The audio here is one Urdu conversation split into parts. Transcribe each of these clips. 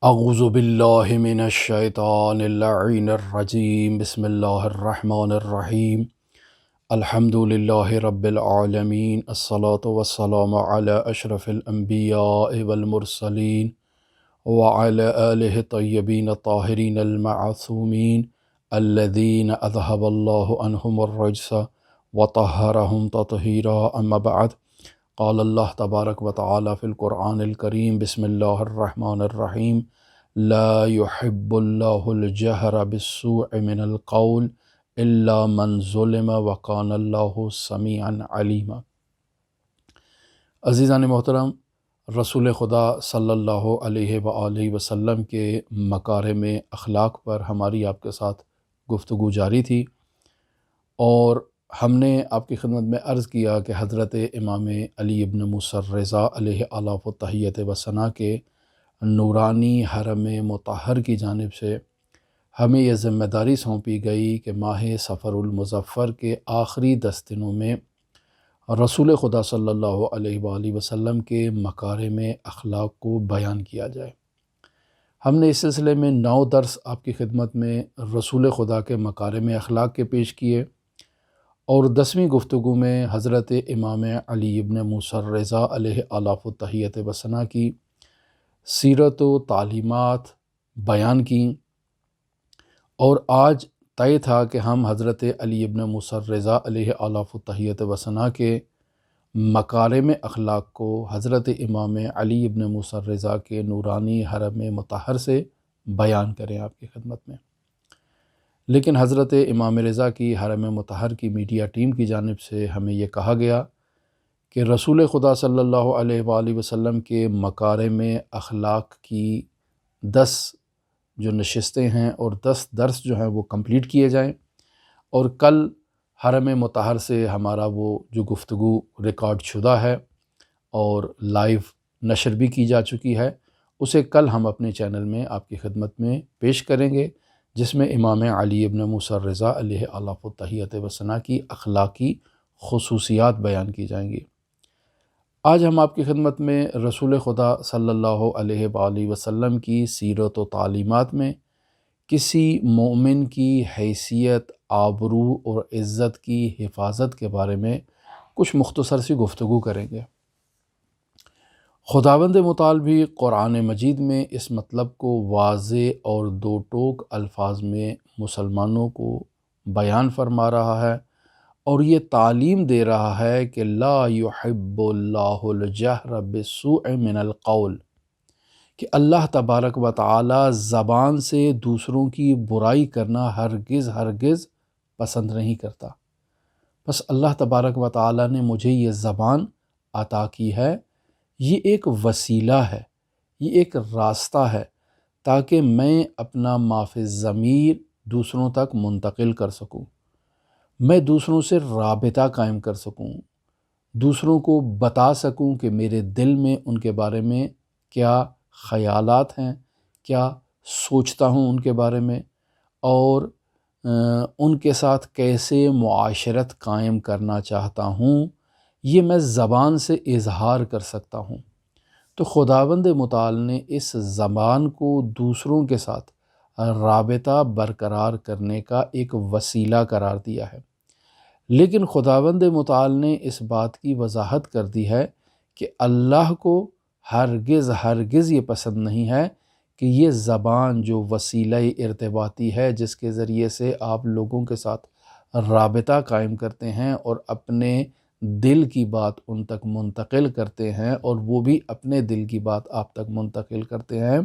اعوذ باللہ من الشیطان اللعین الرجیم بسم اللہ الرحمن الرحیم الحمد للہ رب العالمین الصلاة والسلام علی اشرف الانبیاء والمرسلین وعلی آلہ الطیبین الطاہرین المعصومین الذین اذہب اللہ عنہم الرجس وطہرہم تطہیرا اما بعد قال اللہ تبارک و تعالی فی القرآن الکریم بسم اللہ الرحمن الرحیم لا يحب اللہ الجہر بالسوء من القول الا من ظلم وکان اللہ سمیعا علیما۔ عزیزان محترم، رسول خدا صلی اللہ علیہ وآلہ وسلم کے مکارم اخلاق پر ہماری آپ کے ساتھ گفتگو جاری تھی، اور ہم نے آپ کی خدمت میں عرض کیا کہ حضرت امام علی ابن موسیٰ الرضا علیہ آلاف و تحیت و ثنا کے نورانی حرم مطہر کی جانب سے ہمیں یہ ذمہ داری سونپی گئی کہ ماہ صفر المظفر کے آخری 10 دنوں میں رسول خدا صلی اللہ علیہ وآلہ وسلم کے مکارم اخلاق کو بیان کیا جائے۔ ہم نے اس سلسلے میں 9 درس آپ کی خدمت میں رسول خدا کے مکارم اخلاق کے پیش کیے، اور 10ویں گفتگو میں حضرت امام علی ابن موسیٰ الرضا علیہ آلاف و تحیت و ثنا کی سیرت و تعلیمات بیان کیں، اور آج طے تھا کہ ہم حضرت علی ابن موسیٰ الرضا علیہ آلاف و تحیت و ثنا کے مکارم اخلاق کو حضرت امام علی ابن موسیٰ الرضا کے نورانی حرم مطہر سے بیان کریں آپ کی خدمت میں۔ لیکن حضرت امام رضا کی حرم مطہر کی میڈیا ٹیم کی جانب سے ہمیں یہ کہا گیا کہ رسول خدا صلی اللہ علیہ وآلہ وسلم کے مکارم اخلاق کی 10 جو نشستیں ہیں اور 10 درس جو ہیں وہ کمپلیٹ کیے جائیں، اور کل حرم مطہر سے ہمارا وہ جو گفتگو ریکارڈ شدہ ہے اور لائیو نشر بھی کی جا چکی ہے، اسے کل ہم اپنے چینل میں آپ کی خدمت میں پیش کریں گے، جس میں امام علی ابن موسیٰ الرضا علیہ آلاف و تحیت و ثنا کی اخلاقی خصوصیات بیان کی جائیں گی۔ آج ہم آپ کی خدمت میں رسول خدا صلی اللہ علیہ وآلہ وسلم کی سیرت و تعلیمات میں کسی مومن کی حیثیت، آبرو اور عزت کی حفاظت کے بارے میں کچھ مختصر سی گفتگو کریں گے۔ خداوند متعال بھی قرآن مجید میں اس مطلب کو واضح اور 2 ٹوک الفاظ میں مسلمانوں کو بیان فرما رہا ہے، اور یہ تعلیم دے رہا ہے کہ لا يحب اللہ الجہر بالسوء من القول، کہ اللہ تبارک و تعالی زبان سے دوسروں کی برائی کرنا ہرگز پسند نہیں کرتا۔ بس اللہ تبارک و تعالی نے مجھے یہ زبان عطا کی ہے، یہ ایک وسیلہ ہے، یہ ایک راستہ ہے، تاکہ میں اپنا ما فی الضمیر دوسروں تک منتقل کر سکوں، میں دوسروں سے رابطہ قائم کر سکوں، دوسروں کو بتا سکوں کہ میرے دل میں ان کے بارے میں کیا خیالات ہیں، کیا سوچتا ہوں ان کے بارے میں، اور ان کے ساتھ کیسے معاشرت قائم کرنا چاہتا ہوں، یہ میں زبان سے اظہار کر سکتا ہوں۔ تو خداوند متعال نے اس زبان کو دوسروں کے ساتھ رابطہ برقرار کرنے کا ایک وسیلہ قرار دیا ہے، لیکن خداوند متعال نے اس بات کی وضاحت کر دی ہے کہ اللہ کو ہرگز یہ پسند نہیں ہے کہ یہ زبان جو وسیلہ ارتباطی ہے، جس کے ذریعے سے آپ لوگوں کے ساتھ رابطہ قائم کرتے ہیں اور اپنے دل کی بات ان تک منتقل کرتے ہیں، اور وہ بھی اپنے دل کی بات آپ تک منتقل کرتے ہیں،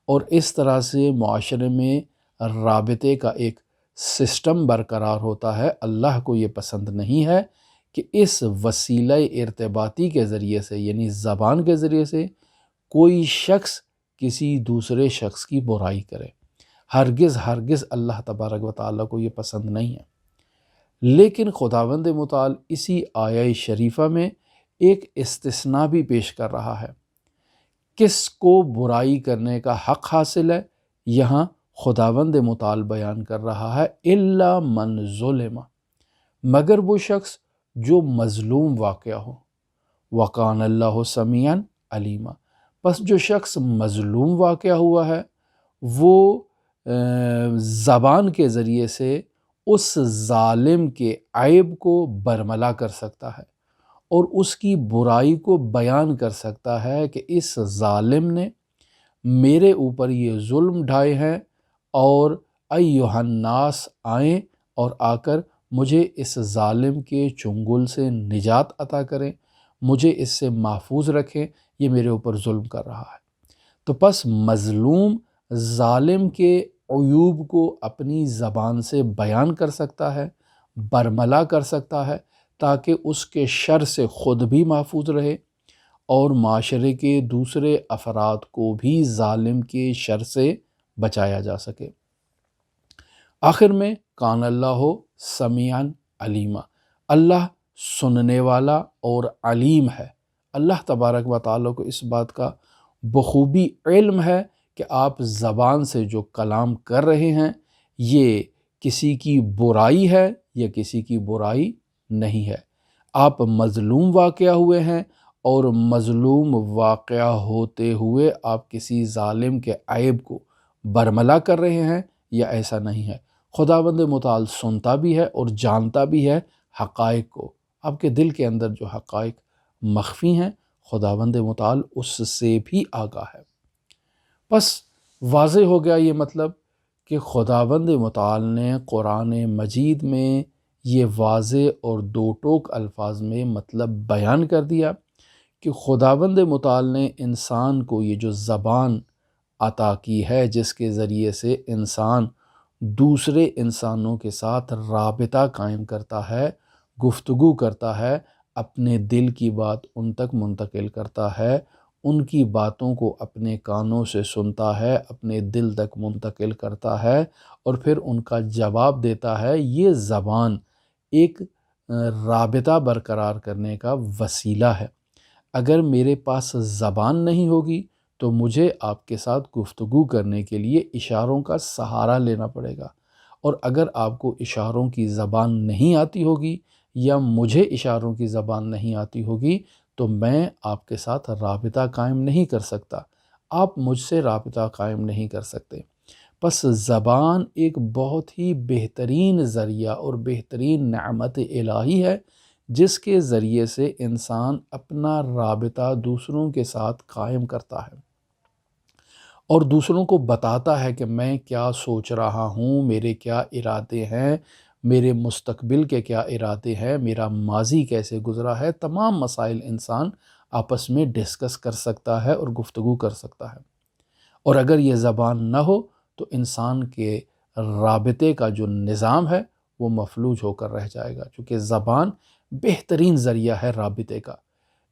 اور اس طرح سے معاشرے میں رابطے کا ایک سسٹم برقرار ہوتا ہے، اللہ کو یہ پسند نہیں ہے کہ اس وسیلہ ارتباطی کے ذریعے سے، یعنی زبان کے ذریعے سے، کوئی شخص کسی دوسرے شخص کی برائی کرے۔ ہرگز اللہ تبارک و تعالیٰ کو یہ پسند نہیں ہے۔ لیکن خداوند متعال اسی آیہ شریفہ میں ایک استثناء بھی پیش کر رہا ہے۔ کس کو برائی کرنے کا حق حاصل ہے؟ یہاں خداوند متعال بیان کر رہا ہے الا من ظلم، مگر وہ شخص جو مظلوم واقع ہو، وکان اللہ سمیعا علیما، پس جو شخص مظلوم واقع ہوا ہے وہ زبان کے ذریعے سے اس ظالم کے عیب کو برملا کر سکتا ہے اور اس کی برائی کو بیان کر سکتا ہے کہ اس ظالم نے میرے اوپر یہ ظلم ڈھائے ہیں، اور ایھا الناس آئیں اور آ کر مجھے اس ظالم کے چنگل سے نجات عطا کریں، مجھے اس سے محفوظ رکھیں، یہ میرے اوپر ظلم کر رہا ہے۔ تو پس مظلوم ظالم کے عیوب کو اپنی زبان سے بیان کر سکتا ہے، برملا کر سکتا ہے، تاکہ اس کے شر سے خود بھی محفوظ رہے اور معاشرے کے دوسرے افراد کو بھی ظالم کے شر سے بچایا جا سکے۔ آخر میں کان اللہ سمیعا علیما، اللہ سننے والا اور علیم ہے۔ اللہ تبارک و تعالیٰ کو اس بات کا بخوبی علم ہے کہ آپ زبان سے جو کلام کر رہے ہیں یہ کسی کی برائی ہے یا کسی کی برائی نہیں ہے۔ آپ مظلوم واقع ہوئے ہیں اور مظلوم واقع ہوتے ہوئے آپ کسی ظالم کے عیب کو برملا کر رہے ہیں، یا ایسا نہیں ہے۔ خداوند متعال سنتا بھی ہے اور جانتا بھی ہے حقائق کو، آپ کے دل کے اندر جو حقائق مخفی ہیں خداوند متعال اس سے بھی آگاہ ہے۔ بس واضح ہو گیا یہ مطلب کہ خداوند متعال نے قرآن مجید میں یہ واضح اور دو ٹوک الفاظ میں مطلب بیان کر دیا کہ خداوند متعال نے انسان کو یہ جو زبان عطا کی ہے، جس کے ذریعے سے انسان دوسرے انسانوں کے ساتھ رابطہ قائم کرتا ہے، گفتگو کرتا ہے، اپنے دل کی بات ان تک منتقل کرتا ہے، ان کی باتوں کو اپنے کانوں سے سنتا ہے، اپنے دل تک منتقل کرتا ہے اور پھر ان کا جواب دیتا ہے۔ یہ زبان ایک رابطہ برقرار کرنے کا وسیلہ ہے۔ اگر میرے پاس زبان نہیں ہوگی تو مجھے آپ کے ساتھ گفتگو کرنے کے لیے اشاروں کا سہارا لینا پڑے گا، اور اگر آپ کو اشاروں کی زبان نہیں آتی ہوگی یا مجھے اشاروں کی زبان نہیں آتی ہوگی تو میں آپ کے ساتھ رابطہ قائم نہیں کر سکتا، آپ مجھ سے رابطہ قائم نہیں کر سکتے۔ پس زبان ایک بہت ہی بہترین ذریعہ اور بہترین نعمت الہی ہے، جس کے ذریعے سے انسان اپنا رابطہ دوسروں کے ساتھ قائم کرتا ہے اور دوسروں کو بتاتا ہے کہ میں کیا سوچ رہا ہوں، میرے کیا ارادے ہیں، میرے مستقبل کے کیا ارادے ہیں، میرا ماضی کیسے گزرا ہے۔ تمام مسائل انسان آپس میں ڈسکس کر سکتا ہے اور گفتگو کر سکتا ہے، اور اگر یہ زبان نہ ہو تو انسان کے رابطے کا جو نظام ہے وہ مفلوج ہو کر رہ جائے گا، چونکہ زبان بہترین ذریعہ ہے رابطے کا۔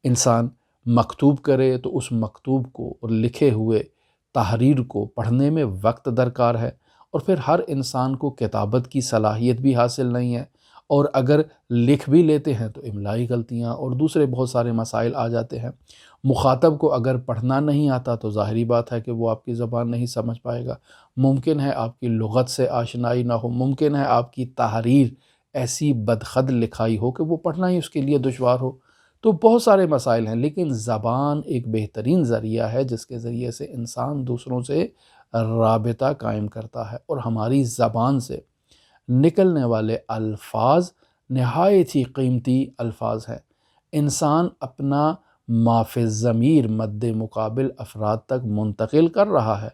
انسان مکتوب کرے تو اس مکتوب کو اور لکھے ہوئے تحریر کو پڑھنے میں وقت درکار ہے، اور پھر ہر انسان کو کتابت کی صلاحیت بھی حاصل نہیں ہے، اور اگر لکھ بھی لیتے ہیں تو املائی غلطیاں اور دوسرے بہت سارے مسائل آ جاتے ہیں۔ مخاطب کو اگر پڑھنا نہیں آتا تو ظاہری بات ہے کہ وہ آپ کی زبان نہیں سمجھ پائے گا، ممکن ہے آپ کی لغت سے آشنائی نہ ہو، ممکن ہے آپ کی تحریر ایسی بدخط لکھائی ہو کہ وہ پڑھنا ہی اس کے لیے دشوار ہو، تو بہت سارے مسائل ہیں۔ لیکن زبان ایک بہترین ذریعہ ہے جس کے ذریعے سے انسان دوسروں سے رابطہ قائم کرتا ہے، اور ہماری زبان سے نکلنے والے الفاظ نہایت ہی قیمتی الفاظ ہیں۔ انسان اپنا ما فی الضمیر مد مقابل افراد تک منتقل کر رہا ہے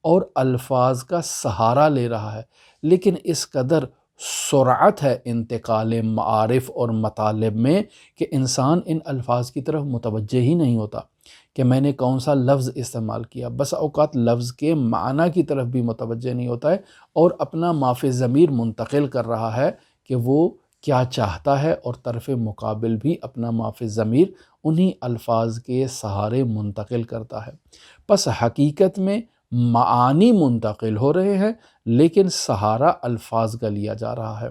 اور الفاظ کا سہارا لے رہا ہے، لیکن اس قدر سرعت ہے انتقال معارف اور مطالب میں کہ انسان ان الفاظ کی طرف متوجہ ہی نہیں ہوتا کہ میں نے کون سا لفظ استعمال کیا، بس اوقات لفظ کے معنی کی طرف بھی متوجہ نہیں ہوتا ہے اور اپنا ما فی الضمیر منتقل کر رہا ہے کہ وہ کیا چاہتا ہے، اور طرف مقابل بھی اپنا ما فی الضمیر انہی الفاظ کے سہارے منتقل کرتا ہے۔ پس حقیقت میں معانی منتقل ہو رہے ہیں لیکن سہارا الفاظ کا لیا جا رہا ہے،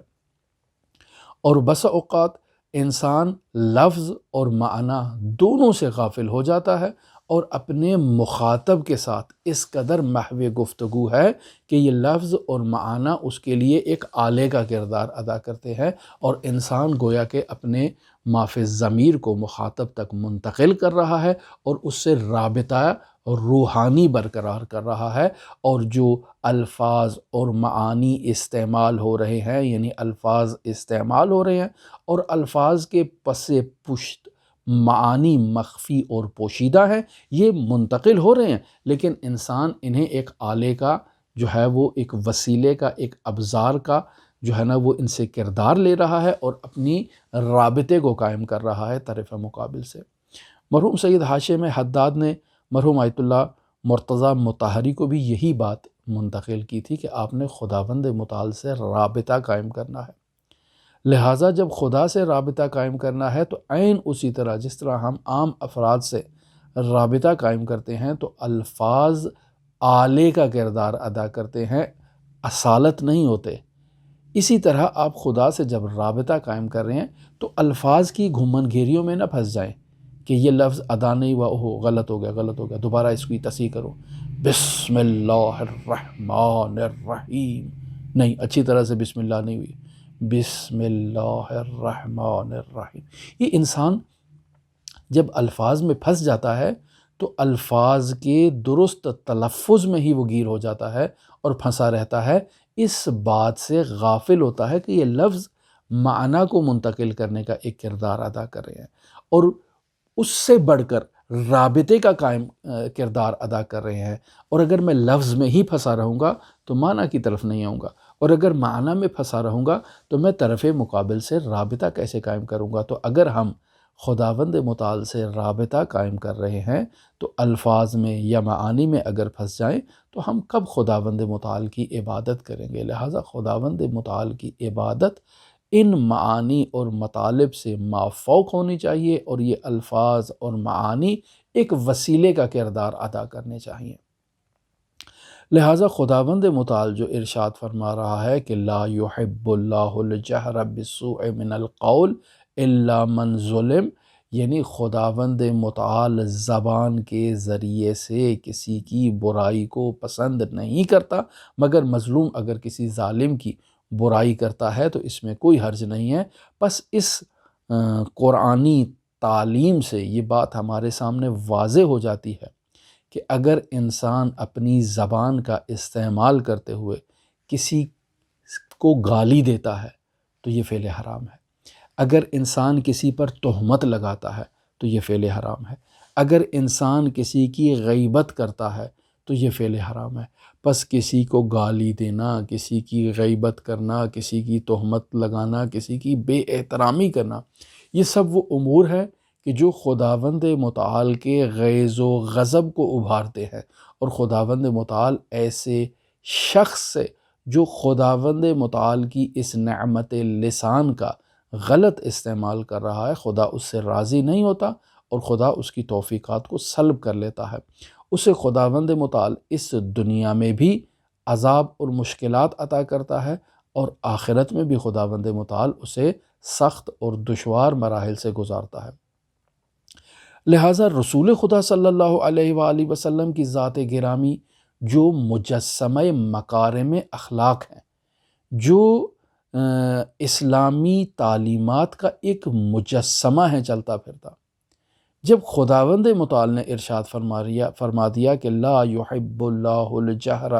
اور بس اوقات انسان لفظ اور معنی دونوں سے غافل ہو جاتا ہے اور اپنے مخاطب کے ساتھ اس قدر محو گفتگو ہے کہ یہ لفظ اور معنی اس کے لیے ایک آلے کا کردار ادا کرتے ہیں، اور انسان گویا کہ اپنے معافِ ضمیر کو مخاطب تک منتقل کر رہا ہے اور اس سے رابطہ روحانی برقرار کر رہا ہے، اور جو الفاظ اور معانی استعمال ہو رہے ہیں، یعنی الفاظ استعمال ہو رہے ہیں اور الفاظ کے پس پشت معانی مخفی اور پوشیدہ ہیں، یہ منتقل ہو رہے ہیں، لیکن انسان انہیں ایک آلے کا جو ہے وہ ایک وسیلے کا، ایک ابزار کا جو ہے نا وہ ان سے کردار لے رہا ہے اور اپنی رابطے کو قائم کر رہا ہے طرف مقابل سے۔ مرحوم سید حاشم حداد نے مرحوم آیت اللہ مرتضیٰ مطہری کو بھی یہی بات منتقل کی تھی کہ آپ نے خداوند متعال سے رابطہ قائم کرنا ہے، لہٰذا جب خدا سے رابطہ قائم کرنا ہے تو عین اسی طرح جس طرح ہم عام افراد سے رابطہ قائم کرتے ہیں تو الفاظ آلے کا کردار ادا کرتے ہیں، اصالت نہیں ہوتے، اسی طرح آپ خدا سے جب رابطہ قائم کر رہے ہیں تو الفاظ کی گھومن گھیریوں میں نہ پھنس جائیں کہ یہ لفظ ادا نہیں ہوا، اوہ غلط ہو گیا، دوبارہ اس کی تصحیح کرو، بسم اللہ الرحمن الرحیم، نہیں، اچھی طرح سے بسم اللہ نہیں ہوئی، بسم اللہ الرحمن الرحیم۔ یہ انسان جب الفاظ میں پھنس جاتا ہے تو الفاظ کے درست تلفظ میں ہی وہ گیر ہو جاتا ہے اور پھنسا رہتا ہے، اس بات سے غافل ہوتا ہے کہ یہ لفظ معنی کو منتقل کرنے کا ایک کردار ادا کر رہے ہیں اور اس سے بڑھ کر رابطے کا قائم کردار ادا کر رہے ہیں، اور اگر میں لفظ میں ہی پھنسا رہوں گا تو معنی کی طرف نہیں آؤں گا، اور اگر معنی میں پھنسا رہوں گا تو میں طرف مقابل سے رابطہ کیسے قائم کروں گا؟ تو اگر ہم خداوند متعال سے رابطہ قائم کر رہے ہیں تو الفاظ میں یا معانی میں اگر پھنس جائیں تو ہم کب خداوند متعال کی عبادت کریں گے؟ لہٰذا خداوند متعال کی عبادت ان معانی اور مطالب سے مافوق ہونی چاہیے، اور یہ الفاظ اور معانی ایک وسیلے کا کردار ادا کرنے چاہیے۔ لہٰذا خداوند متعال جو ارشاد فرما رہا ہے کہ لا يحب اللہ الجہر بالسوء من القول الا من ظلم، یعنی خداوند متعال زبان کے ذریعے سے کسی کی برائی کو پسند نہیں کرتا، مگر مظلوم اگر کسی ظالم کی برائی کرتا ہے تو اس میں کوئی حرج نہیں ہے۔ پس اس قرآنی تعلیم سے یہ بات ہمارے سامنے واضح ہو جاتی ہے کہ اگر انسان اپنی زبان کا استعمال کرتے ہوئے کسی کو گالی دیتا ہے تو یہ فعل حرام ہے، اگر انسان کسی پر تہمت لگاتا ہے تو یہ فعل حرام ہے، اگر انسان کسی کی غیبت کرتا ہے تو یہ فعل حرام ہے۔ پس کسی کو گالی دینا، کسی کی غیبت کرنا، کسی کی تہمت لگانا، کسی کی بے احترامی کرنا، یہ سب وہ امور ہے کہ جو خداوند متعال کے غیظ و غضب کو ابھارتے ہیں، اور خداوند متعال ایسے شخص سے جو خداوند متعال کی اس نعمت لسان کا غلط استعمال کر رہا ہے، خدا اس سے راضی نہیں ہوتا اور خدا اس کی توفیقات کو سلب کر لیتا ہے، اسے خداوند متعال اس دنیا میں بھی عذاب اور مشکلات عطا کرتا ہے، اور آخرت میں بھی خداوند متعال اسے سخت اور دشوار مراحل سے گزارتا ہے۔ لہٰذا رسول خدا صلی اللہ علیہ وآلہ وسلم کی ذات گرامی جو مجسمہ مکارم اخلاق ہیں، جو اسلامی تعلیمات کا ایک مجسمہ ہے چلتا پھرتا، جب خداوند متعال نے ارشاد فرما دیا کہ لا يحب اللہ الجہر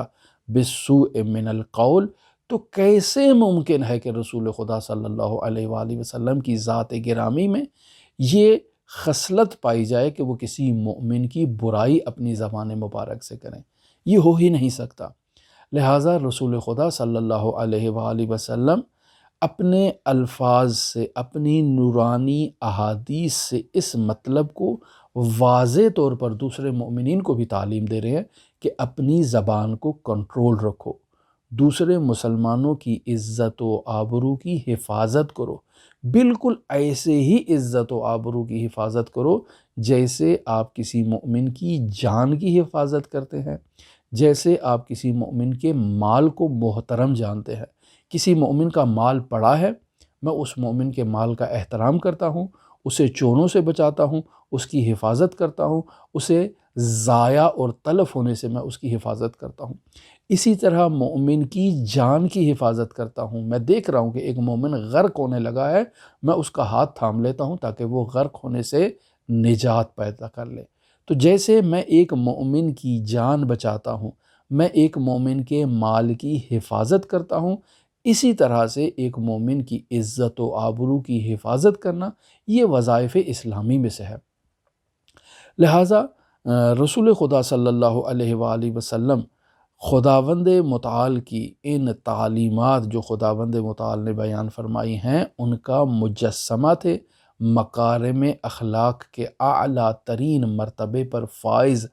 بالسوء من القول، تو کیسے ممکن ہے کہ رسول خدا صلی اللہ علیہ وآلہ وسلم کی ذات گرامی میں یہ خصلت پائی جائے کہ وہ کسی مومن کی برائی اپنی زبان مبارک سے کریں؟ یہ ہو ہی نہیں سکتا۔ لہٰذا رسول خدا صلی اللہ علیہ وآلہ وسلم اپنے الفاظ سے، اپنی نورانی احادیث سے اس مطلب کو واضح طور پر دوسرے مومنین کو بھی تعلیم دے رہے ہیں کہ اپنی زبان کو کنٹرول رکھو، دوسرے مسلمانوں کی عزت و آبرو کی حفاظت کرو، بالکل ایسے ہی عزت و آبرو کی حفاظت کرو جیسے آپ کسی مومن کی جان کی حفاظت کرتے ہیں، جیسے آپ کسی مومن کے مال کو محترم جانتے ہیں۔ کسی مومن کا مال پڑا ہے، میں اس مومن کے مال کا احترام کرتا ہوں، اسے چوروں سے بچاتا ہوں، اس کی حفاظت کرتا ہوں، اسے ضائع اور تلف ہونے سے میں اس کی حفاظت کرتا ہوں۔ اسی طرح مومن کی جان کی حفاظت کرتا ہوں۔ میں دیکھ رہا ہوں کہ ایک مومن غرق ہونے لگا ہے، میں اس کا ہاتھ تھام لیتا ہوں تاکہ وہ غرق ہونے سے نجات پیدا کر لے۔ تو جیسے میں ایک مومن کی جان بچاتا ہوں، میں ایک مومن کے مال کی حفاظت کرتا ہوں، اسی طرح سے ایک مومن کی عزت و آبرو کی حفاظت کرنا یہ وظائف اسلامی میں سے ہے۔ لہٰذا رسول خدا صلی اللہ علیہ وآلہ وسلم خداوند متعال کی ان تعلیمات جو خداوند متعال نے بیان فرمائی ہیں ان کا مجسمہ تھے، مکارم اخلاق کے اعلیٰ ترین مرتبے پر فائز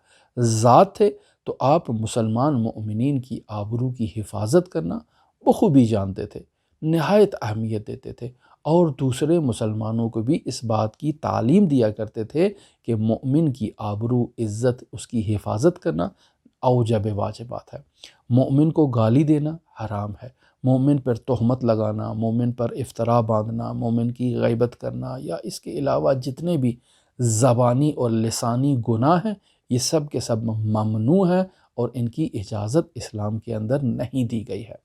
ذات تھے۔ تو آپ مسلمان مؤمنین کی آبرو کی حفاظت کرنا بخوبی جانتے تھے، نہایت اہمیت دیتے تھے، اور دوسرے مسلمانوں کو بھی اس بات کی تعلیم دیا کرتے تھے کہ مومن کی آبرو، عزت، اس کی حفاظت کرنا اوجب واجبات ہے۔ مومن کو گالی دینا حرام ہے، مومن پر تہمت لگانا، مومن پر افتراء باندھنا، مومن کی غیبت کرنا یا اس کے علاوہ جتنے بھی زبانی اور لسانی گناہ ہیں یہ سب کے سب ممنوع ہیں اور ان کی اجازت اسلام کے اندر نہیں دی گئی ہے۔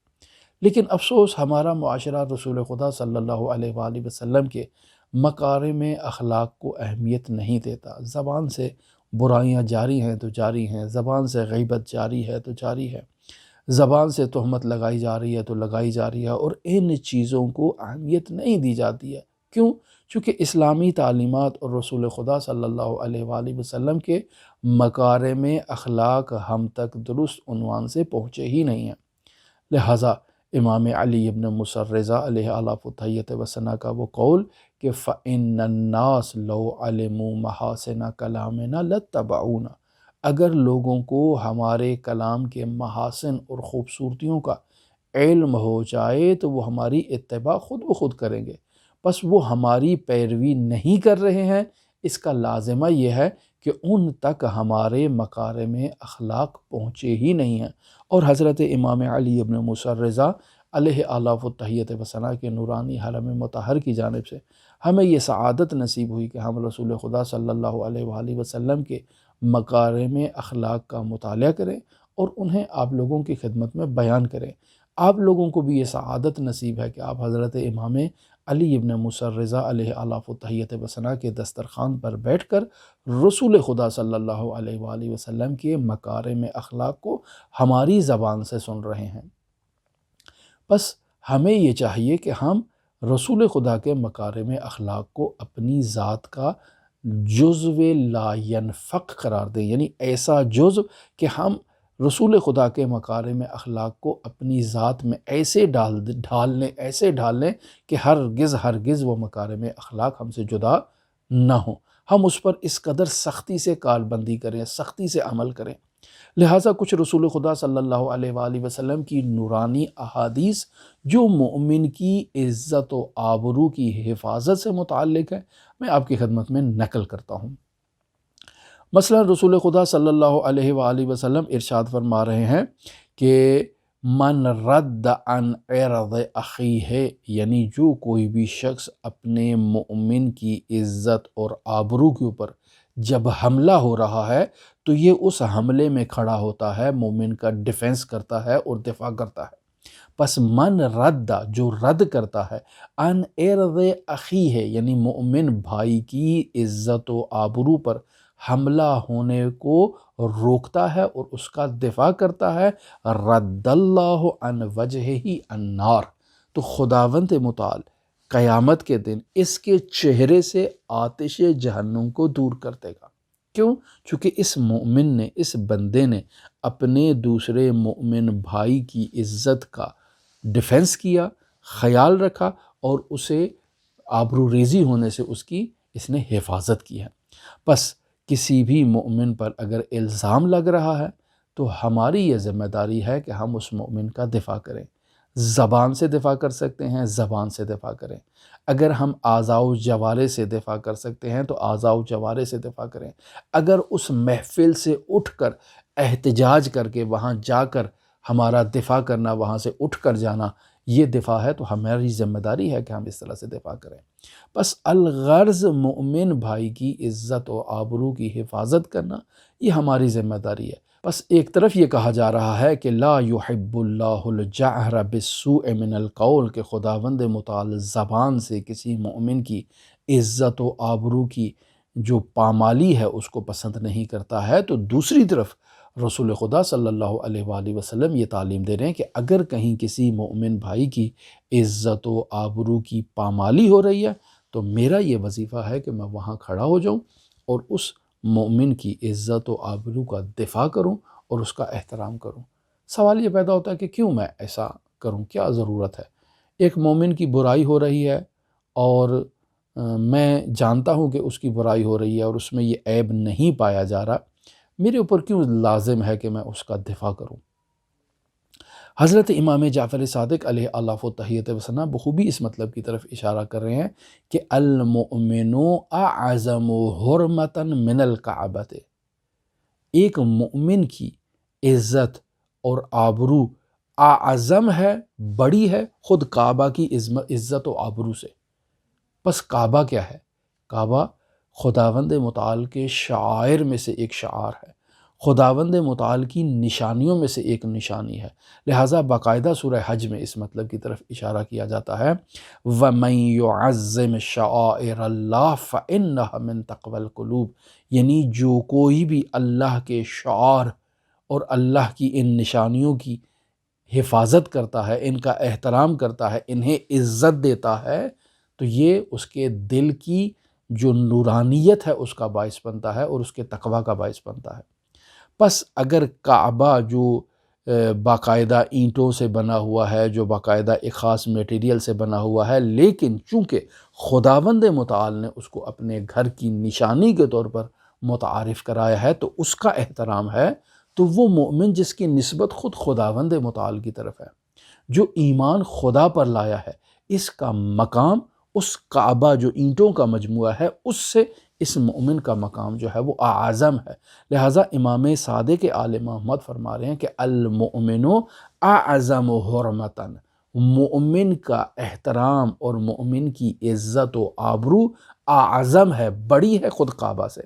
لیکن افسوس ہمارا معاشرہ رسول خدا صلی اللہ علیہ وآلہ وسلم کے مکارم اخلاق کو اہمیت نہیں دیتا۔ زبان سے برائیاں جاری ہیں تو جاری ہیں، زبان سے غیبت جاری ہے تو جاری ہے، زبان سے تہمت لگائی جا رہی ہے تو لگائی جا رہی ہے، اور ان چیزوں کو اہمیت نہیں دی جاتی ہے۔ کیوں؟ چونکہ اسلامی تعلیمات اور رسول خدا صلی اللہ علیہ وآلہ وسلم کے مکارم اخلاق ہم تک درست عنوان سے پہنچے ہی نہیں ہیں۔ لہٰذا امام علی ابن موسیٰ الرضا علیہ آلاف التحیۃ وثنا کا وہ قول کہ فَإِنَّ النَّاسَ لَوْ عَلِمُوا مَحَاسِنَ كَلَامِنَا لَاتَّبَعُونَا، اگر لوگوں کو ہمارے کلام کے محاسن اور خوبصورتیوں کا علم ہو جائے تو وہ ہماری اتباع خود بخود کریں گے، بس وہ ہماری پیروی نہیں کر رہے ہیں۔ اس کا لازمہ یہ ہے کہ ان تک ہمارے مکارم اخلاق پہنچے ہی نہیں ہیں۔ اور حضرت امام علی ابن موسیٰ الرضا علیہ آلاف التحیۃ وثنا کے نورانی حرم مطہر کی جانب سے ہمیں یہ سعادت نصیب ہوئی کہ ہم رسول خدا صلی اللہ علیہ وآلہ وسلم کے مکارم اخلاق کا مطالعہ کریں اور انہیں آپ لوگوں کی خدمت میں بیان کریں۔ آپ لوگوں کو بھی یہ سعادت نصیب ہے کہ آپ حضرت امام علی ابن موسیٰ الرضا علیہ آلاف التحیۃ وثنا کے دسترخوان پر بیٹھ کر رسول خدا صلی اللہ علیہ وآلہ وسلم کے مکارم اخلاق کو ہماری زبان سے سن رہے ہیں۔ بس ہمیں یہ چاہیے کہ ہم رسول خدا کے مکارم اخلاق کو اپنی ذات کا جزو لا ینفق قرار دیں، یعنی ایسا جزو کہ ہم رسول خدا کے مکارم اخلاق کو اپنی ذات میں ایسے ڈھال لیں کہ ہرگز وہ مکارم اخلاق ہم سے جدا نہ ہوں۔ ہم اس پر اس قدر سختی سے کاربندی کریں، سختی سے عمل کریں۔ لہٰذا کچھ رسول خدا صلی اللہ علیہ وآلہ وسلم کی نورانی احادیث جو مومن کی عزت و آبرو کی حفاظت سے متعلق ہے میں آپ کی خدمت میں نقل کرتا ہوں۔ مثلا رسول خدا صلی اللہ علیہ وآلہ وسلم ارشاد فرما رہے ہیں کہ من رد عن عرض اخیہ، یعنی جو کوئی بھی شخص اپنے مومن کی عزت اور آبرو کے اوپر جب حملہ ہو رہا ہے تو یہ اس حملے میں کھڑا ہوتا ہے، مومن کا ڈیفنس کرتا ہے اور دفاع کرتا ہے۔ پس من رد، جو رد کرتا ہے، عن عرض اخیہ یعنی مومن بھائی کی عزت و آبرو پر حملہ ہونے کو روکتا ہے اور اس کا دفاع کرتا ہے، رد اللہ عن وجہہ النار، تو خداوند متعال قیامت کے دن اس کے چہرے سے آتش جہنم کو دور کر دے گا۔ کیوں؟ چونکہ اس مومن نے، اس بندے نے اپنے دوسرے مومن بھائی کی عزت کا ڈیفنس کیا، خیال رکھا اور اسے آبرو ریزی ہونے سے اس نے حفاظت کی ہے۔ پس کسی بھی مومن پر اگر الزام لگ رہا ہے تو ہماری یہ ذمہ داری ہے کہ ہم اس مومن کا دفاع کریں۔ زبان سے دفاع کر سکتے ہیں، زبان سے دفاع کریں۔ اگر ہم اعضاء و جوارح سے دفاع کر سکتے ہیں تو اعضاء و جوارح سے دفاع کریں۔ اگر اس محفل سے اٹھ کر احتجاج کر کے وہاں جا کر ہمارا دفاع کرنا، وہاں سے اٹھ کر جانا یہ دفاع ہے تو ہماری ذمہ داری ہے کہ ہم اس طرح سے دفاع کریں۔ بس الغرض مومن بھائی کی عزت و آبرو کی حفاظت کرنا یہ ہماری ذمہ داری ہے۔ بس ایک طرف یہ کہا جا رہا ہے کہ لا يحب اللہ الجہر بالسوء من القول، کہ خداوند متعال زبان سے کسی مومن کی عزت و آبرو کی جو پامالی ہے اس کو پسند نہیں کرتا ہے، تو دوسری طرف رسول خدا صلی اللہ علیہ وآلہ وسلم یہ تعلیم دے رہے ہیں کہ اگر کہیں کسی مومن بھائی کی عزت و آبرو کی پامالی ہو رہی ہے تو میرا یہ وظیفہ ہے کہ میں وہاں کھڑا ہو جاؤں اور اس مومن کی عزت و آبرو کا دفاع کروں اور اس کا احترام کروں۔ سوال یہ پیدا ہوتا ہے کہ کیوں میں ایسا کروں، کیا ضرورت ہے؟ ایک مومن کی برائی ہو رہی ہے اور میں جانتا ہوں کہ اس کی برائی ہو رہی ہے اور اس میں یہ عیب نہیں پایا جا رہا، میرے اوپر کیوں لازم ہے کہ میں اس کا دفاع کروں؟ حضرت امام جعفر صادق علیہ الف و تحیت و ثنا بخوبی اس مطلب کی طرف اشارہ کر رہے ہیں کہ المؤمن اعظم حرمتا من الکعبۃ، ایک مومن کی عزت اور آبرو اعظم ہے، بڑی ہے خود کعبہ کی عزت و آبرو سے۔ بس کعبہ کیا ہے؟ کعبہ خداوند متعال کے شعائر میں سے ایک شعار ہے، خداوند متعال کی نشانیوں میں سے ایک نشانی ہے، لہٰذا باقاعدہ سورہ حج میں اس مطلب کی طرف اشارہ کیا جاتا ہے وَمَن يُعَظِّمْ شَعَائِرَ اللَّهِ فَإِنَّهَا مِن تَقْوَى الْقُلُوبِ، یعنی جو کوئی بھی اللہ کے شعار اور اللہ کی ان نشانیوں کی حفاظت کرتا ہے، ان کا احترام کرتا ہے، انہیں عزت دیتا ہے، تو یہ اس کے دل کی جو نورانیت ہے اس کا باعث بنتا ہے اور اس کے تقویٰ کا باعث بنتا ہے۔ پس اگر کعبہ جو باقاعدہ اینٹوں سے بنا ہوا ہے، جو باقاعدہ ایک خاص میٹیریل سے بنا ہوا ہے، لیکن چونکہ خداوند متعال نے اس کو اپنے گھر کی نشانی کے طور پر متعارف کرایا ہے تو اس کا احترام ہے، تو وہ مومن جس کی نسبت خود خداوند متعال کی طرف ہے، جو ایمان خدا پر لایا ہے، اس کا مقام اس کعبہ جو اینٹوں کا مجموعہ ہے اس سے اس مومن کا مقام جو ہے وہ اعظم ہے۔ لہٰذا امام صادق آل محمد فرما رہے ہیں کہ المؤمن اعظم حرمتا، مومن کا احترام اور مومن کی عزت و آبرو اعظم ہے، بڑی ہے خود کعبہ سے۔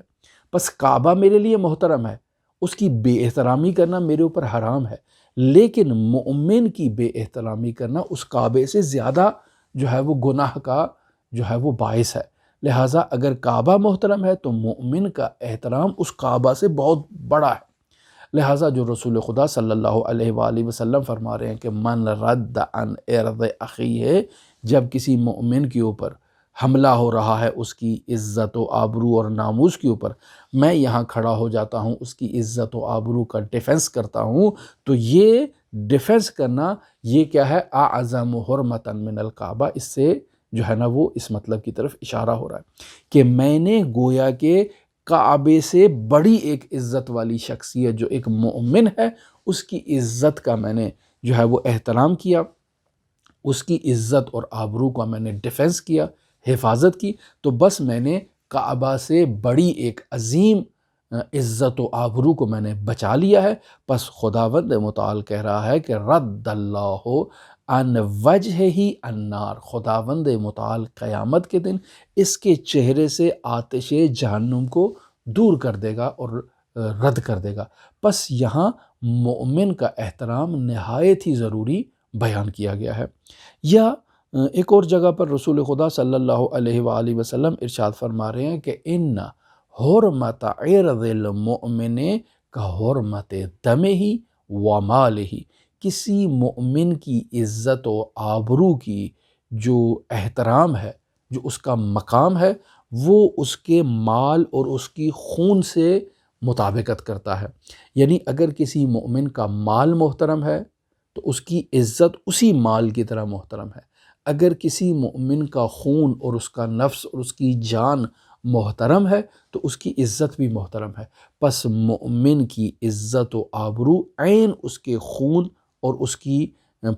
بس کعبہ میرے لیے محترم ہے، اس کی بے احترامی کرنا میرے اوپر حرام ہے، لیکن مومن کی بے احترامی کرنا اس کعبے سے زیادہ جو ہے وہ گناہ کا جو ہے وہ باعث ہے۔ لہٰذا اگر کعبہ محترم ہے تو مومن کا احترام اس کعبہ سے بہت بڑا ہے۔ لہٰذا جو رسول خدا صلی اللہ علیہ وآلہ وسلم فرما رہے ہیں کہ من رد عن ارض اخیہ، جب کسی مومن کے اوپر حملہ ہو رہا ہے اس کی عزت و آبرو اور ناموس کے اوپر، میں یہاں کھڑا ہو جاتا ہوں، اس کی عزت و آبرو کا ڈیفنس کرتا ہوں، تو یہ ڈیفنس کرنا یہ کیا ہے؟ اعظم حرمتا من الکعبہ، اس سے جو ہے نا وہ اس مطلب کی طرف اشارہ ہو رہا ہے کہ میں نے گویا کہ کعبے سے بڑی ایک عزت والی شخصیت جو ایک مومن ہے اس کی عزت کا میں نے جو ہے وہ احترام کیا، اس کی عزت اور آبرو کا میں نے ڈیفنس کیا، حفاظت کی، تو بس میں نے کعبہ سے بڑی ایک عظیم عزت و آبرو کو میں نے بچا لیا ہے۔ پس خداوند متعال کہہ رہا ہے کہ رد اللہ عن وجہہ النار، خداوند متعال قیامت کے دن اس کے چہرے سے آتش جہنم کو دور کر دے گا اور رد کر دے گا۔ پس یہاں مومن کا احترام نہایت ہی ضروری بیان کیا گیا ہے۔ یا ایک اور جگہ پر رسول خدا صلی اللہ علیہ وآلہ وسلم ارشاد فرما رہے ہیں کہ ان حرمت عرض المؤمن کا حرمت دمہ و مالہ، کسی مومن کی عزت و آبرو کی جو احترام ہے، جو اس کا مقام ہے، وہ اس کے مال اور اس کی خون سے مطابقت کرتا ہے۔ یعنی اگر کسی مومن کا مال محترم ہے تو اس کی عزت اسی مال کی طرح محترم ہے، اگر کسی مومن کا خون اور اس کا نفس اور اس کی جان محترم ہے تو اس کی عزت بھی محترم ہے۔ پس مومن کی عزت و آبرو عین اس کے خون اور اس کی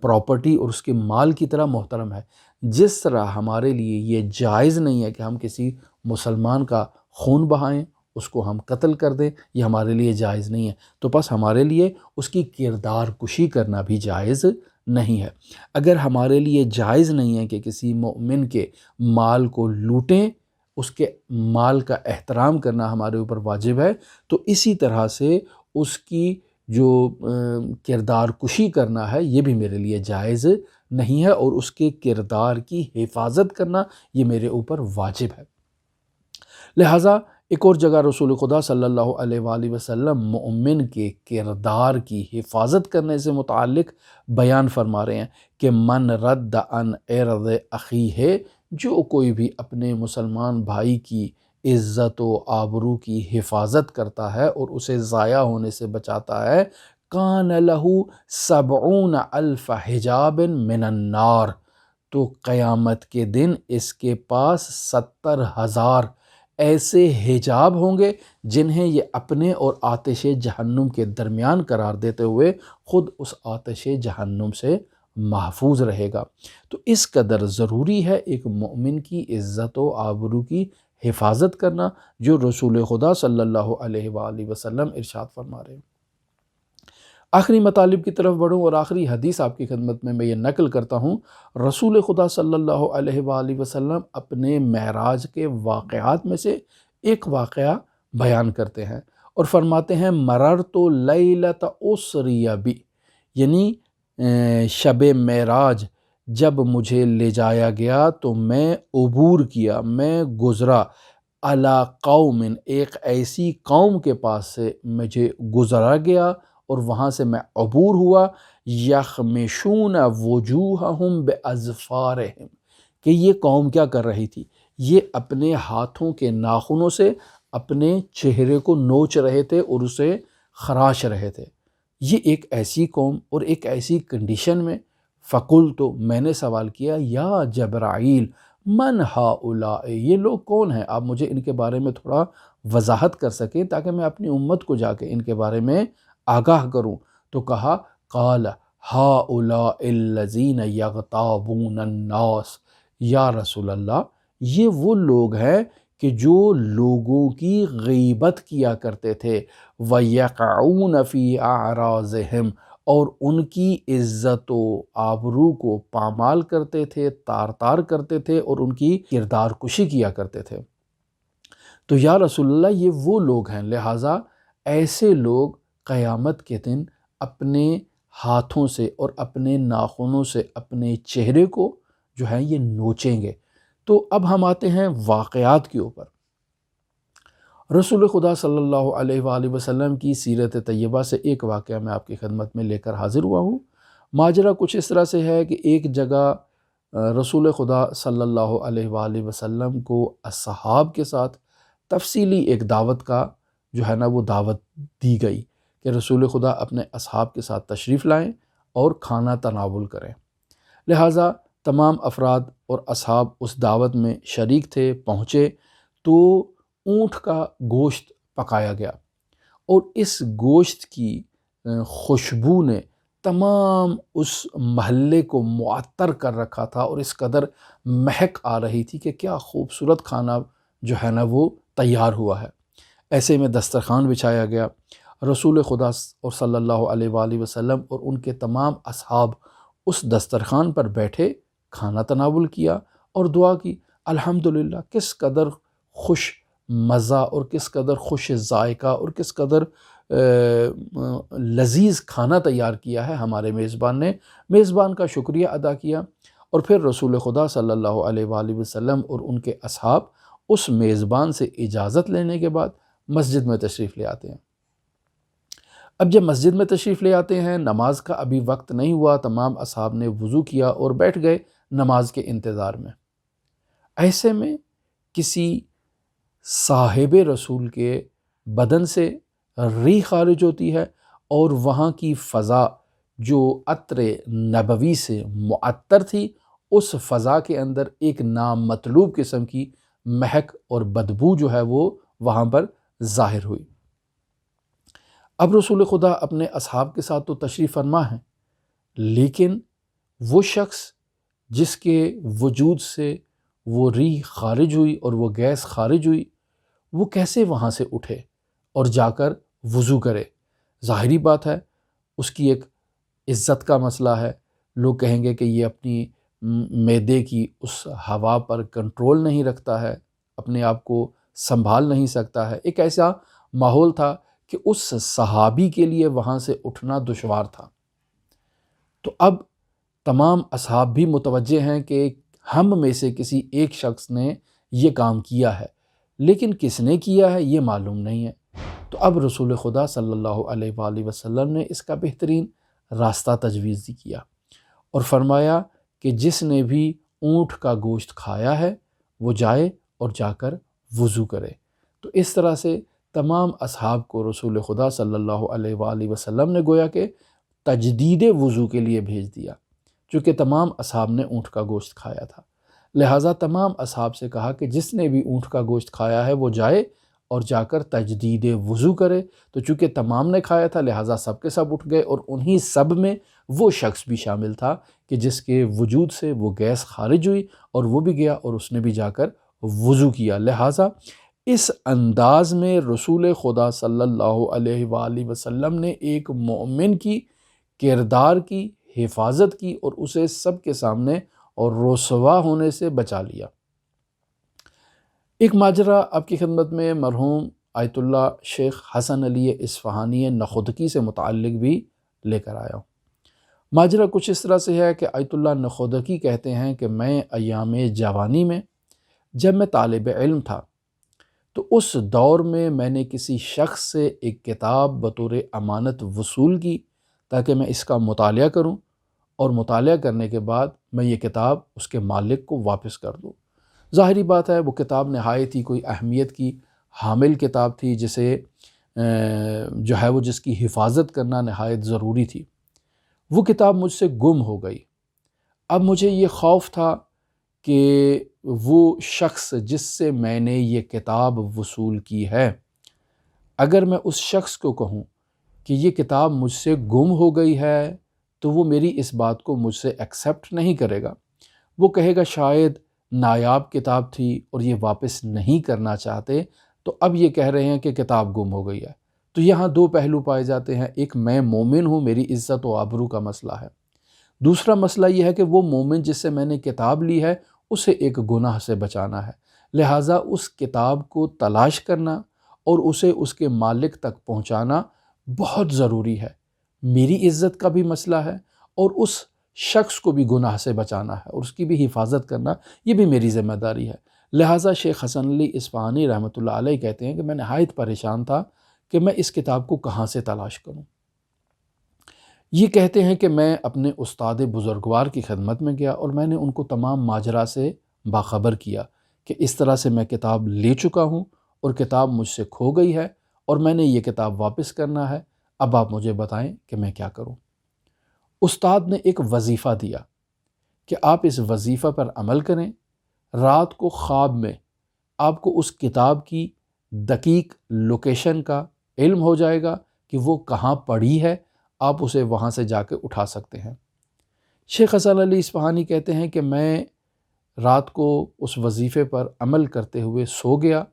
پراپرٹی اور اس کے مال کی طرح محترم ہے۔ جس طرح ہمارے لیے یہ جائز نہیں ہے کہ ہم کسی مسلمان کا خون بہائیں، اس کو ہم قتل کر دیں، یہ ہمارے لیے جائز نہیں ہے، تو پس ہمارے لیے اس کی کردار کشی کرنا بھی جائز نہیں ہے۔ اگر ہمارے لیے جائز نہیں ہے کہ کسی مومن کے مال کو لوٹیں، اس کے مال کا احترام کرنا ہمارے اوپر واجب ہے، تو اسی طرح سے اس کی جو کردار کشی کرنا ہے یہ بھی میرے لیے جائز نہیں ہے، اور اس کے کردار کی حفاظت کرنا یہ میرے اوپر واجب ہے۔ لہٰذا ایک اور جگہ رسول خدا صلی اللہ علیہ وآلہ وسلم مومن کے کردار کی حفاظت کرنے سے متعلق بیان فرما رہے ہیں کہ من رد عن عرض اخیہ، جو کوئی بھی اپنے مسلمان بھائی کی عزت و آبرو کی حفاظت کرتا ہے اور اسے ضائع ہونے سے بچاتا ہے، کان لہ 70,000 حجاب من النار، تو قیامت کے دن اس کے پاس 70,000 ایسے حجاب ہوں گے جنہیں یہ اپنے اور آتش جہنم کے درمیان قرار دیتے ہوئے خود اس آتش جہنم سے محفوظ رہے گا۔ تو اس قدر ضروری ہے ایک مومن کی عزت و آبرو کی حفاظت کرنا، جو رسول خدا صلی اللہ علیہ وآلہ وسلم ارشاد فرما رہے ہیں۔ آخری مطالب کی طرف بڑھوں اور آخری حدیث آپ کی خدمت میں یہ نقل کرتا ہوں۔ رسول خدا صلی اللہ علیہ وآلہ وسلم اپنے معراج کے واقعات میں سے ایک واقعہ بیان کرتے ہیں اور فرماتے ہیں مررت لیلۃ اسری بی، یعنی شب معراج جب مجھے لے جایا گیا تو میں عبور کیا، میں گزرا، علی قوم، ایک ایسی قوم کے پاس سے مجھے گزرا گیا اور وہاں سے میں عبور ہوا، یخمشون وجوہہم باظفارہم، کہ یہ قوم کیا کر رہی تھی، یہ اپنے ہاتھوں کے ناخنوں سے اپنے چہرے کو نوچ رہے تھے اور اسے خراش رہے تھے۔ یہ ایک ایسی قوم اور ایک ایسی کنڈیشن میں، فقلت، تو میں نے سوال کیا، یا جبرائیل من ہؤلاء، یہ لوگ کون ہیں، آپ مجھے ان کے بارے میں تھوڑا وضاحت کر سکیں تاکہ میں اپنی امت کو جا کے ان کے بارے میں آگاہ کروں۔ تو کہا قال ہؤلاء الذین یغتابون الناس، یا رسول اللہ یہ وہ لوگ ہیں کہ جو لوگوں کی غیبت کیا کرتے تھے، وَيَقْعُونَ فِي أَعْرَاضِهِمْ، اور ان کی عزت و آبرو کو پامال کرتے تھے، تار تار کرتے تھے اور ان کی کردار کشی کیا کرتے تھے۔ تو یا رسول اللہ یہ وہ لوگ ہیں، لہٰذا ایسے لوگ قیامت کے دن اپنے ہاتھوں سے اور اپنے ناخنوں سے اپنے چہرے کو جو ہے یہ نوچیں گے۔ تو اب ہم آتے ہیں واقعات کے اوپر۔ رسول خدا صلی اللہ علیہ وآلہ وسلم کی سیرت طیبہ سے ایک واقعہ میں آپ کی خدمت میں لے کر حاضر ہوا ہوں۔ ماجرا کچھ اس طرح سے ہے کہ ایک جگہ رسول خدا صلی اللہ علیہ وآلہ وسلم کو اصحاب کے ساتھ تفصیلی ایک دعوت کا جو ہے نا وہ دعوت دی گئی کہ رسول خدا اپنے اصحاب کے ساتھ تشریف لائیں اور کھانا تناول کریں۔ لہٰذا تمام افراد اور اصحاب اس دعوت میں شریک تھے، پہنچے تو اونٹ کا گوشت پکایا گیا اور اس گوشت کی خوشبو نے تمام اس محلے کو معطر کر رکھا تھا اور اس قدر مہک آ رہی تھی کہ کیا خوبصورت کھانا جو ہے نا وہ تیار ہوا ہے۔ ایسے میں دسترخوان بچھایا گیا، رسول خدا اور صلی اللہ علیہ وآلہ وسلم اور ان کے تمام اصحاب اس دسترخوان پر بیٹھے، کھانا تناول کیا اور دعا کی۔ الحمدللہ کس قدر خوش مزہ اور کس قدر خوش ذائقہ اور کس قدر لذیذ کھانا تیار کیا ہے ہمارے میزبان نے۔ میزبان کا شکریہ ادا کیا اور پھر رسول خدا صلی اللہ علیہ وآلہ وسلم اور ان کے اصحاب اس میزبان سے اجازت لینے کے بعد مسجد میں تشریف لے آتے ہیں۔ اب جب مسجد میں تشریف لے آتے ہیں، نماز کا ابھی وقت نہیں ہوا، تمام اصحاب نے وضو کیا اور بیٹھ گئے نماز کے انتظار میں۔ ایسے میں کسی صاحب رسول کے بدن سے ریح خارج ہوتی ہے اور وہاں کی فضا جو عطر نبوی سے معطر تھی، اس فضا کے اندر ایک نامطلوب قسم کی مہک اور بدبو جو ہے وہ وہاں پر ظاہر ہوئی۔ اب رسول خدا اپنے اصحاب کے ساتھ تو تشریف فرما ہے، لیکن وہ شخص جس کے وجود سے وہ ریح خارج ہوئی اور وہ گیس خارج ہوئی، وہ کیسے وہاں سے اٹھے اور جا کر وضو کرے؟ ظاہری بات ہے اس کی ایک عزت کا مسئلہ ہے، لوگ کہیں گے کہ یہ اپنی معدے کی اس ہوا پر کنٹرول نہیں رکھتا ہے، اپنے آپ کو سنبھال نہیں سکتا ہے۔ ایک ایسا ماحول تھا کہ اس صحابی کے لیے وہاں سے اٹھنا دشوار تھا۔ تو اب تمام اصحاب بھی متوجہ ہیں کہ ہم میں سے کسی ایک شخص نے یہ کام کیا ہے، لیکن کس نے کیا ہے یہ معلوم نہیں ہے۔ تو اب رسول خدا صلی اللہ علیہ وآلہ وسلم نے اس کا بہترین راستہ تجویز کیا اور فرمایا کہ جس نے بھی اونٹ کا گوشت کھایا ہے وہ جائے اور جا کر وضو کرے۔ تو اس طرح سے تمام اصحاب کو رسول خدا صلی اللہ علیہ وآلہ وسلم نے گویا کہ تجدید وضو کے لیے بھیج دیا، چونکہ تمام اصحاب نے اونٹ کا گوشت کھایا تھا۔ لہٰذا تمام اصحاب سے کہا کہ جس نے بھی اونٹ کا گوشت کھایا ہے وہ جائے اور جا کر تجدید وضو کرے۔ تو چونکہ تمام نے کھایا تھا لہٰذا سب کے سب اٹھ گئے، اور انہی سب میں وہ شخص بھی شامل تھا کہ جس کے وجود سے وہ گیس خارج ہوئی، اور وہ بھی گیا اور اس نے بھی جا کر وضو کیا۔ لہٰذا اس انداز میں رسول خدا صلی اللہ علیہ وآلہ وسلم نے ایک مومن کی کردار کی حفاظت کی اور اسے سب کے سامنے اور رسوا ہونے سے بچا لیا۔ ایک ماجرا آپ کی خدمت میں مرحوم آیت اللہ شیخ حسن علی اصفہانی نخودکی سے متعلق بھی لے کر آیا ہوں۔ ماجرا کچھ اس طرح سے ہے کہ آیت اللہ نخودکی کہتے ہیں کہ میں ایام جوانی میں جب میں طالب علم تھا تو اس دور میں نے کسی شخص سے ایک کتاب بطور امانت وصول کی تاکہ میں اس کا مطالعہ کروں، اور مطالعہ کرنے کے بعد میں یہ کتاب اس کے مالک کو واپس کر دوں۔ ظاہری بات ہے وہ کتاب نہایت ہی کوئی اہمیت کی حامل کتاب تھی، جسے جو ہے وہ جس کی حفاظت کرنا نہایت ضروری تھی۔ وہ کتاب مجھ سے گم ہو گئی۔ اب مجھے یہ خوف تھا کہ وہ شخص جس سے میں نے یہ کتاب وصول کی ہے، اگر میں اس شخص کو کہوں کہ یہ کتاب مجھ سے گم ہو گئی ہے تو وہ میری اس بات کو مجھ سے ایکسیپٹ نہیں کرے گا۔ وہ کہے گا شاید نایاب کتاب تھی اور یہ واپس نہیں کرنا چاہتے، تو اب یہ کہہ رہے ہیں کہ کتاب گم ہو گئی ہے۔ تو یہاں دو پہلو پائے جاتے ہیں، ایک میں مومن ہوں، میری عزت و آبرو کا مسئلہ ہے، دوسرا مسئلہ یہ ہے کہ وہ مومن جس سے میں نے کتاب لی ہے اسے ایک گناہ سے بچانا ہے، لہٰذا اس کتاب کو تلاش کرنا اور اسے اس کے مالک تک پہنچانا بہت ضروری ہے۔ میری عزت کا بھی مسئلہ ہے اور اس شخص کو بھی گناہ سے بچانا ہے اور اس کی بھی حفاظت کرنا، یہ بھی میری ذمہ داری ہے۔ لہٰذا شیخ حسن علی اصفہانی رحمۃ اللہ علیہ کہتے ہیں کہ میں نہایت پریشان تھا کہ میں اس کتاب کو کہاں سے تلاش کروں۔ یہ کہتے ہیں کہ میں اپنے استاد بزرگوار کی خدمت میں گیا اور میں نے ان کو تمام ماجرا سے باخبر کیا کہ اس طرح سے میں کتاب لے چکا ہوں اور کتاب مجھ سے کھو گئی ہے اور میں نے یہ کتاب واپس کرنا ہے، اب آپ مجھے بتائیں کہ میں کیا کروں۔ استاد نے ایک وظیفہ دیا کہ آپ اس وظیفہ پر عمل کریں، رات کو خواب میں آپ کو اس کتاب کی دقیق لوکیشن کا علم ہو جائے گا کہ وہ کہاں پڑی ہے، آپ اسے وہاں سے جا کے اٹھا سکتے ہیں۔ شیخ حسن علی اصفہانی کہتے ہیں کہ میں رات کو اس وظیفے پر عمل کرتے ہوئے سو گیا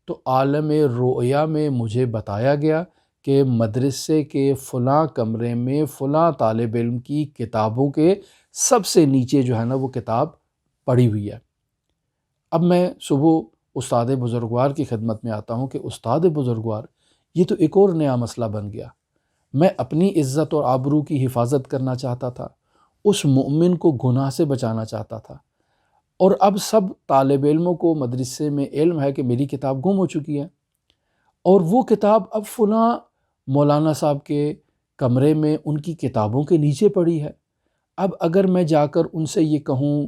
تو عالم رؤیا میں مجھے بتایا گیا کہ مدرسے کے فلاں کمرے میں فلاں طالب علم کی کتابوں کے سب سے نیچے جو ہے نا وہ کتاب پڑی ہوئی ہے۔ اب میں صبح استاد بزرگوار کی خدمت میں آتا ہوں کہ استاد بزرگوار، یہ تو ایک اور نیا مسئلہ بن گیا۔ میں اپنی عزت اور آبرو کی حفاظت کرنا چاہتا تھا، اس مومن کو گناہ سے بچانا چاہتا تھا، اور اب سب طالب علموں کو مدرسے میں علم ہے کہ میری کتاب گم ہو چکی ہے، اور وہ کتاب اب فلاں مولانا صاحب کے کمرے میں ان کی کتابوں کے نیچے پڑی ہے۔ اب اگر میں جا کر ان سے یہ کہوں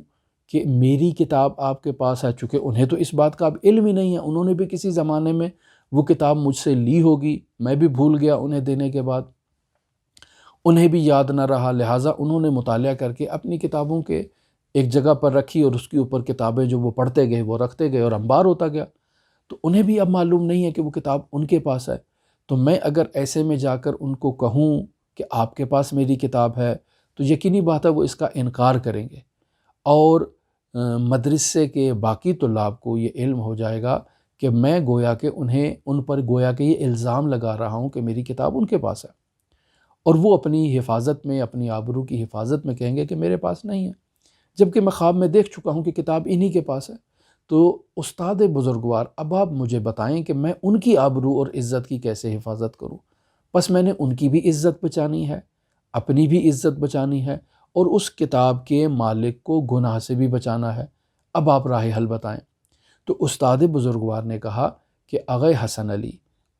کہ میری کتاب آپ کے پاس ہے، چونکہ انہیں تو اس بات کا اب علم ہی نہیں ہے، انہوں نے بھی کسی زمانے میں وہ کتاب مجھ سے لی ہوگی، میں بھی بھول گیا انہیں دینے کے بعد، انہیں بھی یاد نہ رہا، لہٰذا انہوں نے مطالعہ کر کے اپنی کتابوں کے ایک جگہ پر رکھی اور اس کے اوپر کتابیں جو وہ پڑھتے گئے وہ رکھتے گئے اور انبار ہوتا گیا، تو انہیں بھی اب معلوم نہیں ہے کہ وہ کتاب ان کے پاس ہے۔ تو میں اگر ایسے میں جا کر ان کو کہوں کہ آپ کے پاس میری کتاب ہے تو یقینی بات ہے وہ اس کا انکار کریں گے، اور مدرسے کے باقی طلاب کو یہ علم ہو جائے گا کہ میں گویا کہ ان پر گویا کہ یہ الزام لگا رہا ہوں کہ میری کتاب ان کے پاس ہے، اور وہ اپنی حفاظت میں، اپنی آبرو کی حفاظت میں کہیں گے کہ میرے پاس نہیں ہے، جبکہ میں خواب میں دیکھ چکا ہوں کہ کتاب انہی کے پاس ہے۔ تو استاد بزرگوار، اب آپ مجھے بتائیں کہ میں ان کی آبرو اور عزت کی کیسے حفاظت کروں؟ بس میں نے ان کی بھی عزت بچانی ہے، اپنی بھی عزت بچانی ہے، اور اس کتاب کے مالک کو گناہ سے بھی بچانا ہے۔ اب آپ راہ حل بتائیں۔ تو استاد بزرگوار نے کہا کہ آغا حسن علی،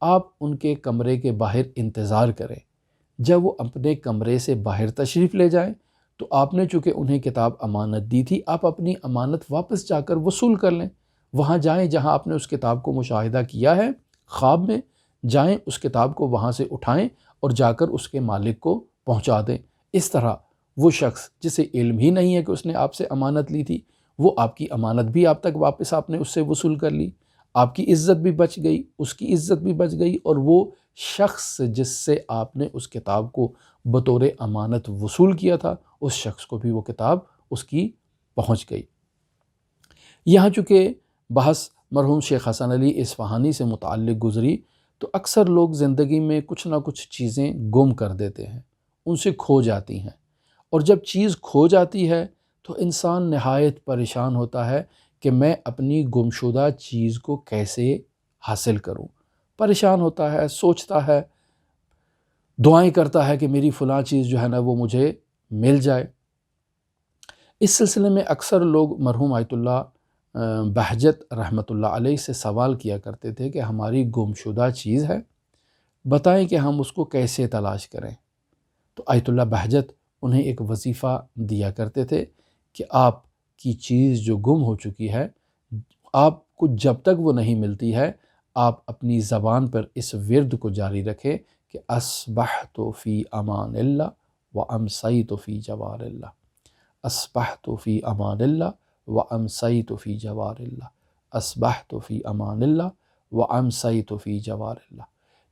آپ ان کے کمرے کے باہر انتظار کریں، جب وہ اپنے کمرے سے باہر تشریف لے جائیں تو آپ نے چونکہ انہیں کتاب امانت دی تھی، آپ اپنی امانت واپس جا کر وصول کر لیں۔ وہاں جائیں جہاں آپ نے اس کتاب کو مشاہدہ کیا ہے، خواب میں جائیں، اس کتاب کو وہاں سے اٹھائیں اور جا کر اس کے مالک کو پہنچا دیں۔ اس طرح وہ شخص جسے علم ہی نہیں ہے کہ اس نے آپ سے امانت لی تھی، وہ آپ کی امانت بھی آپ تک واپس آپ نے اس سے وصول کر لی، آپ کی عزت بھی بچ گئی، اس کی عزت بھی بچ گئی، اور وہ شخص جس سے آپ نے اس کتاب کو بطور امانت وصول کیا تھا، اس شخص کو بھی وہ کتاب اس کی پہنچ گئی۔ یہاں چونکہ بحث مرحوم شیخ حسن علی اصفہانی سے متعلق گزری، تو اکثر لوگ زندگی میں کچھ نہ کچھ چیزیں گم کر دیتے ہیں، ان سے کھو جاتی ہیں، اور جب چیز کھو جاتی ہے تو انسان نہایت پریشان ہوتا ہے کہ میں اپنی گمشدہ چیز کو کیسے حاصل کروں۔ پریشان ہوتا ہے، سوچتا ہے، دعائیں کرتا ہے کہ میری فلاں چیز جو ہے نا وہ مجھے مل جائے۔ اس سلسلے میں اکثر لوگ مرحوم آیت اللہ بہجت رحمۃ اللہ علیہ سے سوال کیا کرتے تھے کہ ہماری گمشدہ چیز ہے، بتائیں کہ ہم اس کو کیسے تلاش کریں۔ تو آیت اللہ بہجت انہیں ایک وظیفہ دیا کرتے تھے کہ آپ کی چیز جو گم ہو چکی ہے، آپ کو جب تک وہ نہیں ملتی ہے، آپ اپنی زبان پر اس ورد کو جاری رکھیں کہ اصبحت فی امان اللہ وامسیت فی جوار اللہ، اصبحت فی امان اللہ وامسیت فی جوار اللہ، اصبحت فی امان اللہ وامسیت فی جوار اللہ۔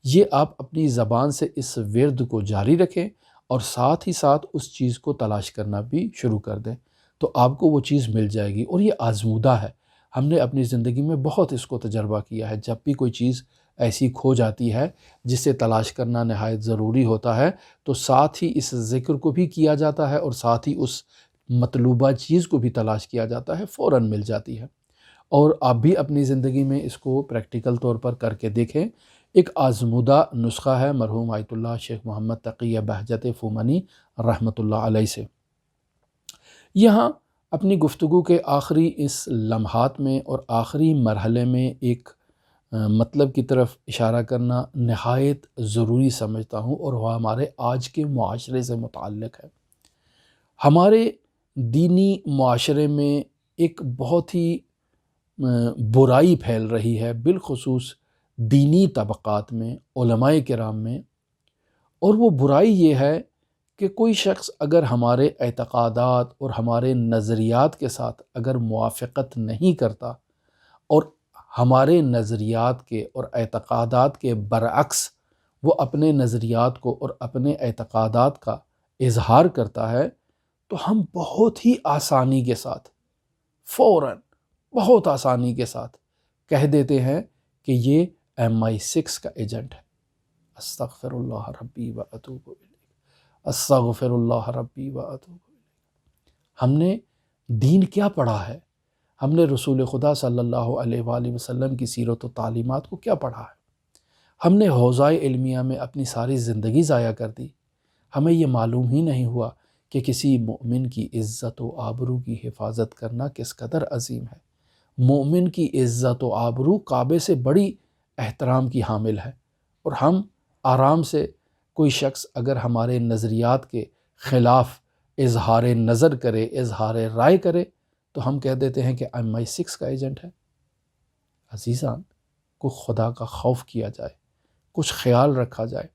یہ آپ اپنی زبان سے اس ورد کو جاری رکھیں اور ساتھ ہی ساتھ اس چیز کو تلاش کرنا بھی شروع کر دیں، تو آپ کو وہ چیز مل جائے گی۔ اور یہ آزمودہ ہے، ہم نے اپنی زندگی میں بہت اس کو تجربہ کیا ہے۔ جب بھی کوئی چیز ایسی کھو جاتی ہے جسے تلاش کرنا نہایت ضروری ہوتا ہے، تو ساتھ ہی اس ذکر کو بھی کیا جاتا ہے اور ساتھ ہی اس مطلوبہ چیز کو بھی تلاش کیا جاتا ہے، فوراً مل جاتی ہے۔ اور آپ بھی اپنی زندگی میں اس کو پریکٹیکل طور پر کر کے دیکھیں۔ ایک آزمودہ نسخہ ہے مرحوم آیت اللہ شیخ محمد تقی بہجت فومنی رحمۃ اللہ علیہ سے۔ یہاں اپنی گفتگو کے آخری اس لمحات میں اور آخری مرحلے میں ایک مطلب کی طرف اشارہ کرنا نہایت ضروری سمجھتا ہوں، اور وہ ہمارے آج کے معاشرے سے متعلق ہے۔ ہمارے دینی معاشرے میں ایک بہت ہی برائی پھیل رہی ہے، بالخصوص دینی طبقات میں، علماء کرام میں، اور وہ برائی یہ ہے کہ کوئی شخص اگر ہمارے اعتقادات اور ہمارے نظریات کے ساتھ اگر موافقت نہیں کرتا اور ہمارے نظریات کے اور اعتقادات کے برعکس وہ اپنے نظریات کو اور اپنے اعتقادات کا اظہار کرتا ہے، تو ہم بہت ہی آسانی کے ساتھ فوراً بہت آسانی کے ساتھ کہہ دیتے ہیں کہ یہ MI6 کا ایجنٹ ہے۔ استغفر اللہ ربی و اتوب الیہ، استغفر اللہ ربی و اتوب الیہ۔ ہم نے دین کیا پڑھا ہے؟ ہم نے رسول خدا صلی اللہ علیہ وآلہ وسلم کی سیرت و تعلیمات کو کیا پڑھا ہے؟ ہم نے حوزہ علمیہ میں اپنی ساری زندگی ضائع کر دی۔ ہمیں یہ معلوم ہی نہیں ہوا کہ کسی مومن کی عزت و آبرو کی حفاظت کرنا کس قدر عظیم ہے۔ مومن کی عزت و آبرو کعبے سے بڑی احترام کی حامل ہے، اور ہم آرام سے کوئی شخص اگر ہمارے نظریات کے خلاف اظہار نظر کرے، اظہار رائے کرے، تو ہم کہہ دیتے ہیں کہ MI6 کا ایجنٹ ہے۔ عزیزان، کو خدا کا خوف کیا جائے، کچھ خیال رکھا جائے۔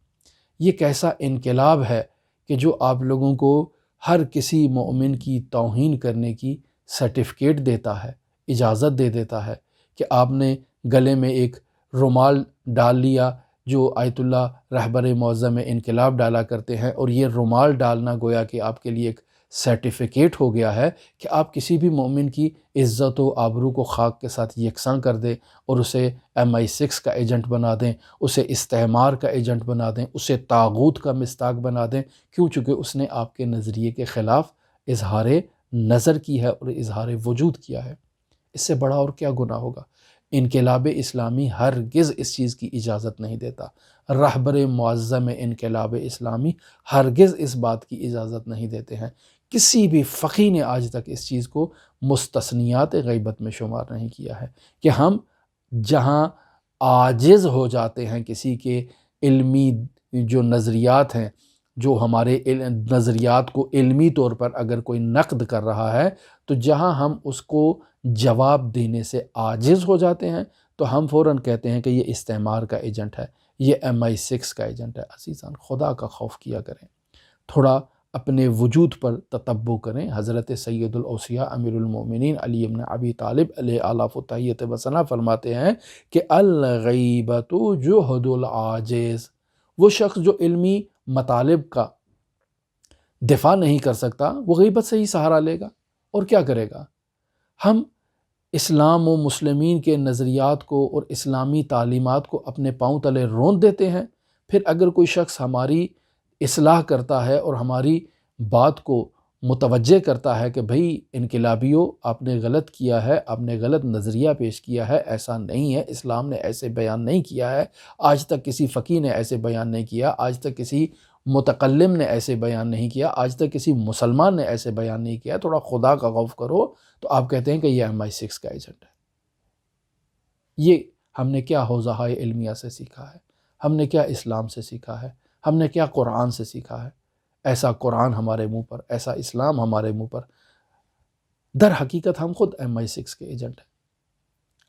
یہ کیسا انقلاب ہے کہ جو آپ لوگوں کو ہر کسی مومن کی توہین کرنے کی سرٹیفکیٹ دیتا ہے، اجازت دے دیتا ہے کہ آپ نے گلے میں ایک رومال ڈال لیا جو آیت اللہ رہبر معظم انقلاب ڈالا کرتے ہیں، اور یہ رومال ڈالنا گویا کہ آپ کے لیے ایک سرٹیفکیٹ ہو گیا ہے کہ آپ کسی بھی مومن کی عزت و آبرو کو خاک کے ساتھ یکساں کر دیں اور اسے MI6 کا ایجنٹ بنا دیں، اسے استعمار کا ایجنٹ بنا دیں، اسے طاغوت کا مصداق بنا دیں، کیوں؟ چونکہ اس نے آپ کے نظریے کے خلاف اظہار نظر کی ہے اور اظہار وجود کیا ہے۔ اس سے بڑا اور کیا گناہ ہوگا؟ انقلاب اسلامی ہرگز اس چیز کی اجازت نہیں دیتا، رہبر معظم انقلاب اسلامی ہرگز اس بات کی اجازت نہیں دیتے ہیں۔ کسی بھی فقیہ نے آج تک اس چیز کو مستثنیات غیبت میں شمار نہیں کیا ہے کہ ہم جہاں عاجز ہو جاتے ہیں کسی کے علمی جو نظریات ہیں، جو ہمارے نظریات کو علمی طور پر اگر کوئی نقد کر رہا ہے، تو جہاں ہم اس کو جواب دینے سے عاجز ہو جاتے ہیں تو ہم فوراً کہتے ہیں کہ یہ استعمار کا ایجنٹ ہے، یہ MI6 کا ایجنٹ ہے۔ عزیزان، خدا کا خوف کیا کریں، تھوڑا اپنے وجود پر تتبع کریں۔ حضرت سید الاوصیاء امیر المومنین علی بن ابی طالب علیہ آلاف و تحیت و ثنا فرماتے ہیں کہ الغیبۃ جہد العاجز، وہ شخص جو علمی مطالب کا دفاع نہیں کر سکتا وہ غیبت سے ہی سہارا لے گا اور کیا کرے گا؟ ہم اسلام و مسلمین کے نظریات کو اور اسلامی تعلیمات کو اپنے پاؤں تلے روند دیتے ہیں، پھر اگر کوئی شخص ہماری اصلاح کرتا ہے اور ہماری بات کو متوجہ کرتا ہے کہ بھئی انقلابیوں آپ نے غلط کیا ہے، آپ نے غلط نظریہ پیش کیا ہے، ایسا نہیں ہے، اسلام نے ایسے بیان نہیں کیا ہے، آج تک کسی فقیہ نے ایسے بیان نہیں کیا، آج تک کسی متکلم نے ایسے بیان نہیں کیا، آج تک کسی مسلمان نے ایسے بیان نہیں کیا، تھوڑا خدا کا خوف کرو، تو آپ کہتے ہیں کہ یہ MI6 کا ایجنٹ ہے۔ یہ ہم نے کیا حوزہ علمیہ سے سیکھا ہے؟ ہم نے کیا اسلام سے سیکھا ہے؟ ہم نے کیا قرآن سے سیکھا ہے؟ ایسا قرآن ہمارے منہ پر، ایسا اسلام ہمارے منہ پر۔ در حقیقت ہم خود MI6 کے ایجنٹ ہیں۔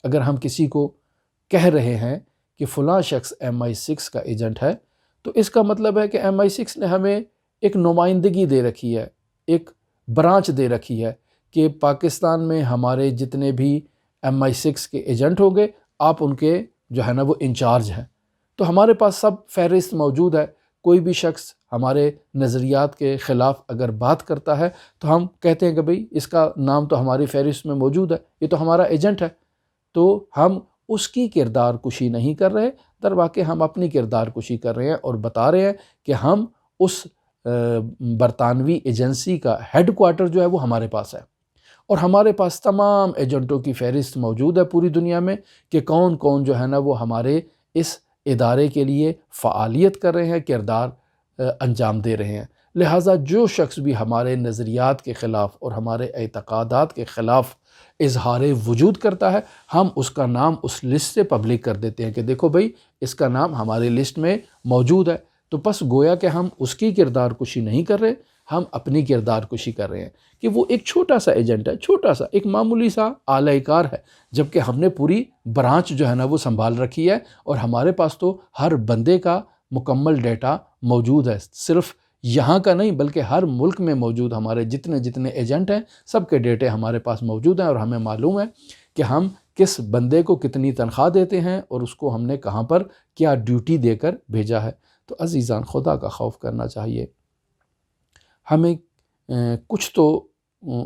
اگر ہم کسی کو کہہ رہے ہیں کہ فلاں شخص MI6 کا ایجنٹ ہے، تو اس کا مطلب ہے کہ MI6 نے ہمیں ایک نمائندگی دے رکھی ہے، ایک برانچ دے رکھی ہے کہ پاکستان میں ہمارے جتنے بھی MI6 کے ایجنٹ ہوں گے، آپ ان کے جو ہے نا وہ انچارج ہیں۔ تو ہمارے پاس سب فہرست موجود ہے، کوئی بھی شخص ہمارے نظریات کے خلاف اگر بات کرتا ہے تو ہم کہتے ہیں کہ بھئی اس کا نام تو ہماری فہرست میں موجود ہے، یہ تو ہمارا ایجنٹ ہے۔ تو ہم اس کی کردار کشی نہیں کر رہے، در واقع ہم اپنی کردار کشی کر رہے ہیں اور بتا رہے ہیں کہ ہم اس برطانوی ایجنسی کا ہیڈ کوارٹر جو ہے وہ ہمارے پاس ہے، اور ہمارے پاس تمام ایجنٹوں کی فہرست موجود ہے پوری دنیا میں کہ کون کون جو ہے نا وہ ہمارے اس ادارے کے لیے فعالیت کر رہے ہیں، کردار انجام دے رہے ہیں۔ لہٰذا جو شخص بھی ہمارے نظریات کے خلاف اور ہمارے اعتقادات کے خلاف اظہار وجود کرتا ہے، ہم اس کا نام اس لسٹ سے پبلک کر دیتے ہیں کہ دیکھو بھئی اس کا نام ہماری لسٹ میں موجود ہے۔ تو بس گویا کہ ہم اس کی کردار کشی نہیں کر رہے، ہم اپنی کردار کشی کر رہے ہیں کہ وہ ایک چھوٹا سا ایجنٹ ہے، چھوٹا سا ایک معمولی سا آلۂ کار ہے، جبکہ ہم نے پوری برانچ جو ہے نا وہ سنبھال رکھی ہے، اور ہمارے پاس تو ہر بندے کا مکمل ڈیٹا موجود ہے، صرف یہاں کا نہیں بلکہ ہر ملک میں موجود ہمارے جتنے ایجنٹ ہیں سب کے ڈیٹے ہمارے پاس موجود ہیں، اور ہمیں معلوم ہے کہ ہم کس بندے کو کتنی تنخواہ دیتے ہیں اور اس کو ہم نے کہاں پر کیا ڈیوٹی دے کر بھیجا ہے۔ تو عزیزان، خدا کا خوف کرنا چاہیے، ہمیں کچھ تو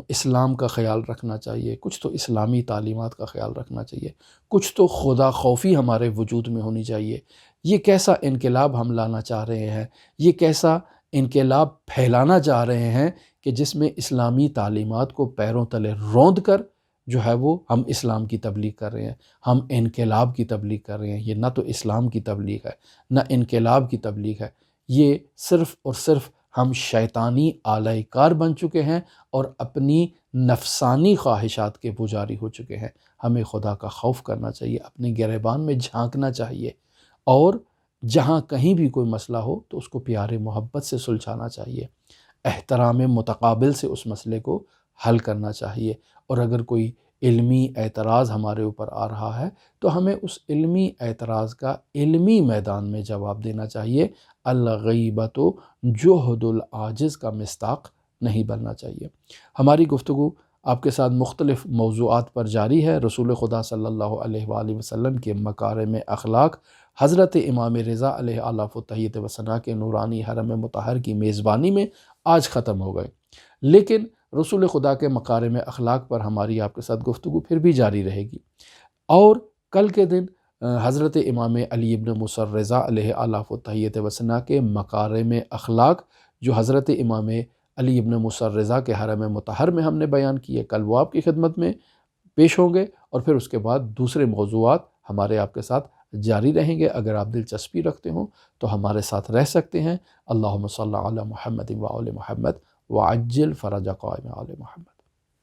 اسلام کا خیال رکھنا چاہیے، کچھ تو اسلامی تعلیمات کا خیال رکھنا چاہیے، کچھ تو خدا خوفی ہمارے وجود میں ہونی چاہیے۔ یہ کیسا انقلاب ہم لانا چاہ رہے ہیں، یہ کیسا انقلاب پھیلانا چاہ رہے ہیں کہ جس میں اسلامی تعلیمات کو پیروں تلے روند کر جو ہے وہ ہم اسلام کی تبلیغ کر رہے ہیں، ہم انقلاب کی تبلیغ کر رہے ہیں۔ یہ نہ تو اسلام کی تبلیغ ہے، نہ انقلاب کی تبلیغ ہے، یہ صرف اور صرف ہم شیطانی آلۂ کار بن چکے ہیں اور اپنی نفسانی خواہشات کے پجاری ہو چکے ہیں۔ ہمیں خدا کا خوف کرنا چاہیے، اپنے گریبان میں جھانکنا چاہیے، اور جہاں کہیں بھی کوئی مسئلہ ہو تو اس کو پیارے محبت سے سلجھانا چاہیے، احترام متقابل سے اس مسئلے کو حل کرنا چاہیے، اور اگر کوئی علمی اعتراض ہمارے اوپر آ رہا ہے تو ہمیں اس علمی اعتراض کا علمی میدان میں جواب دینا چاہیے۔ الغیبۃ جہد العاجز کا مصداق نہیں بننا چاہیے۔ ہماری گفتگو آپ کے ساتھ مختلف موضوعات پر جاری ہے۔ رسول خدا صلی اللہ علیہ وآلہ وسلم کے مکارم اخلاق حضرت امام رضا علیہ آلاف و تحیت و ثنا کے نورانی حرم مطہر کی میزبانی میں آج ختم ہو گئے۔ لیکن رسول خدا کے مکارم اخلاق پر ہماری آپ کے ساتھ گفتگو پھر بھی جاری رہے گی، اور کل کے دن حضرت امام علی ابن موسیٰ الرضا علیہ آلاف و تحیت وثنا کے مکارم اخلاق جو حضرت امام علی ابن موسیٰ الرضا کے حرم مطہر میں ہم نے بیان کیے، کل وہ آپ کی خدمت میں پیش ہوں گے، اور پھر اس کے بعد دوسرے موضوعات ہمارے آپ کے ساتھ جاری رہیں گے۔ اگر آپ دلچسپی رکھتے ہوں تو ہمارے ساتھ رہ سکتے ہیں۔ اللہم صلی علی محمد و آل محمد وعجل فرج قائم آل محمد۔